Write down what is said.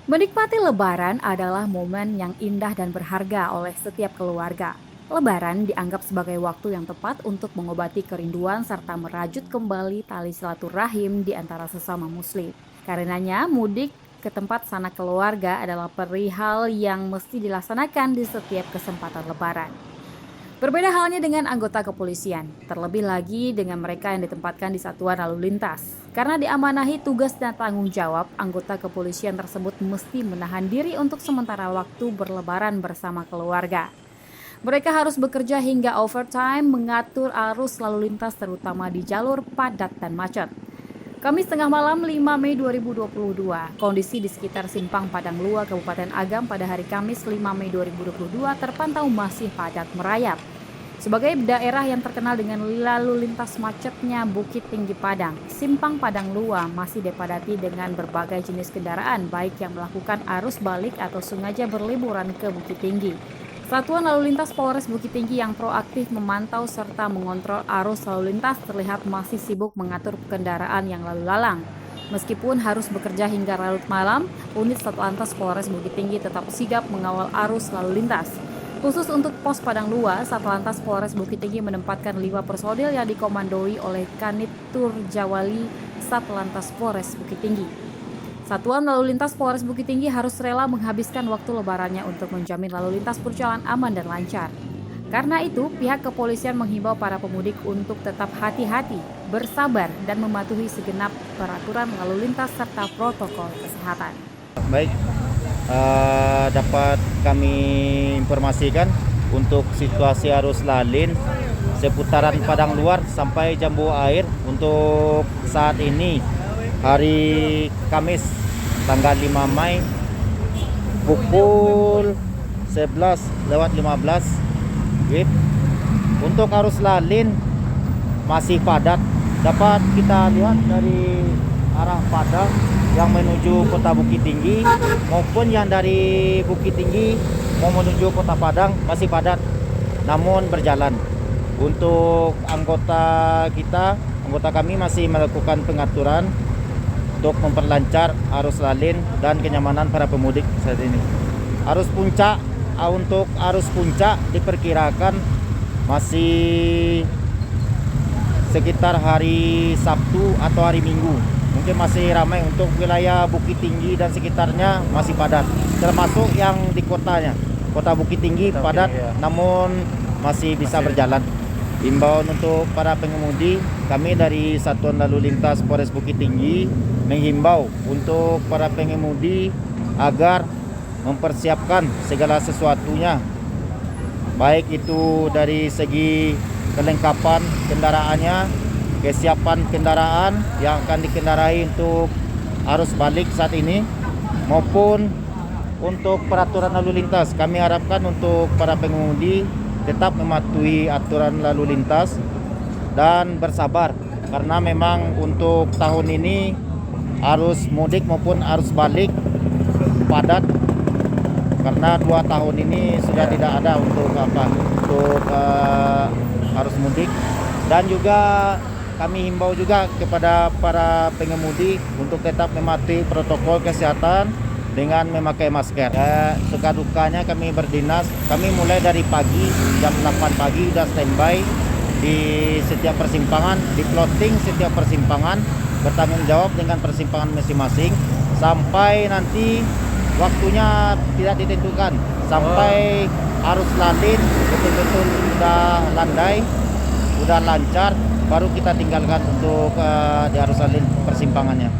Menikmati Lebaran adalah momen yang indah dan berharga oleh setiap keluarga. Lebaran dianggap sebagai waktu yang tepat untuk mengobati kerinduan serta merajut kembali tali silaturahim di antara sesama Muslim. Karenanya, mudik ke tempat sanak keluarga adalah perihal yang mesti dilaksanakan di setiap kesempatan Lebaran. Berbeda halnya dengan anggota kepolisian, terlebih lagi dengan mereka yang ditempatkan di satuan lalu lintas. Karena diamanahi tugas dan tanggung jawab, anggota kepolisian tersebut mesti menahan diri untuk sementara waktu berlebaran bersama keluarga. Mereka harus bekerja hingga overtime mengatur arus lalu lintas terutama di jalur padat dan macet. Kamis tengah malam 5 Mei 2022, kondisi di sekitar Simpang Padang Lua, Kabupaten Agam pada hari Kamis 5 Mei 2022 terpantau masih padat merayap. Sebagai daerah yang terkenal dengan lalu lintas macetnya Bukit Tinggi Padang, Simpang Padang Lua masih dipadati dengan berbagai jenis kendaraan baik yang melakukan arus balik atau sengaja berliburan ke Bukit Tinggi. Satuan Lalu Lintas Polres Bukit Tinggi yang proaktif memantau serta mengontrol arus lalu lintas terlihat masih sibuk mengatur kendaraan yang lalu lalang. Meskipun harus bekerja hingga larut malam, unit Satlantas Polres Bukit Tinggi tetap sigap mengawal arus lalu lintas. Khusus untuk pos Padang Lua, Satlantas Polres Bukit Tinggi menempatkan 5 personil yang dikomandoi oleh Kanit Tur Jawali Satlantas Polres Bukit Tinggi. Satuan Lalu Lintas Polres Bukit Tinggi harus rela menghabiskan waktu lebarannya untuk menjamin lalu lintas berjalan aman dan lancar. Karena itu, pihak kepolisian menghimbau para pemudik untuk tetap hati-hati, bersabar, dan mematuhi segenap peraturan lalu lintas serta protokol kesehatan. Baik, dapat kami informasikan untuk situasi arus lalin seputaran Padang Luar sampai Jambu Air untuk saat ini hari Kamis tanggal 5 Mei pukul 11:15 WIB. Untuk arus lalin masih padat, dapat kita lihat dari arah Padang yang menuju Kota Bukit Tinggi maupun yang dari Bukit Tinggi mau menuju Kota Padang masih padat namun berjalan. Untuk anggota kami masih melakukan pengaturan untuk memperlancar arus lalin dan kenyamanan para pemudik saat ini. Untuk arus puncak diperkirakan masih sekitar hari Sabtu atau hari Minggu. Mungkin masih ramai untuk wilayah Bukit Tinggi dan sekitarnya masih padat. Termasuk yang di kotanya. Kota Bukit Tinggi padat namun masih bisa berjalan. Imbauan untuk para pengemudi, kami dari Satuan Lalu Lintas Polres Bukit Tinggi menghimbau untuk para pengemudi agar mempersiapkan segala sesuatunya, baik itu dari segi kelengkapan kendaraannya, kesiapan kendaraan yang akan dikendarai untuk arus balik saat ini, maupun untuk peraturan lalu lintas. Kami harapkan untuk para pengemudi tetap mematuhi aturan lalu lintas dan bersabar, karena memang untuk tahun ini arus mudik maupun arus balik padat, karena 2 tahun ini sudah tidak ada untuk arus mudik. Dan juga kami himbau juga kepada para pengemudi untuk tetap mematuhi protokol kesehatan dengan memakai masker. Suka dukanya kami berdinas, kami mulai dari pagi jam 8 pagi sudah standby di setiap persimpangan, di plotting setiap persimpangan, bertanggung jawab dengan persimpangan masing-masing sampai nanti waktunya tidak ditentukan, sampai arus lalin betul-betul sudah landai, sudah lancar, baru kita tinggalkan untuk di arus lalin persimpangannya.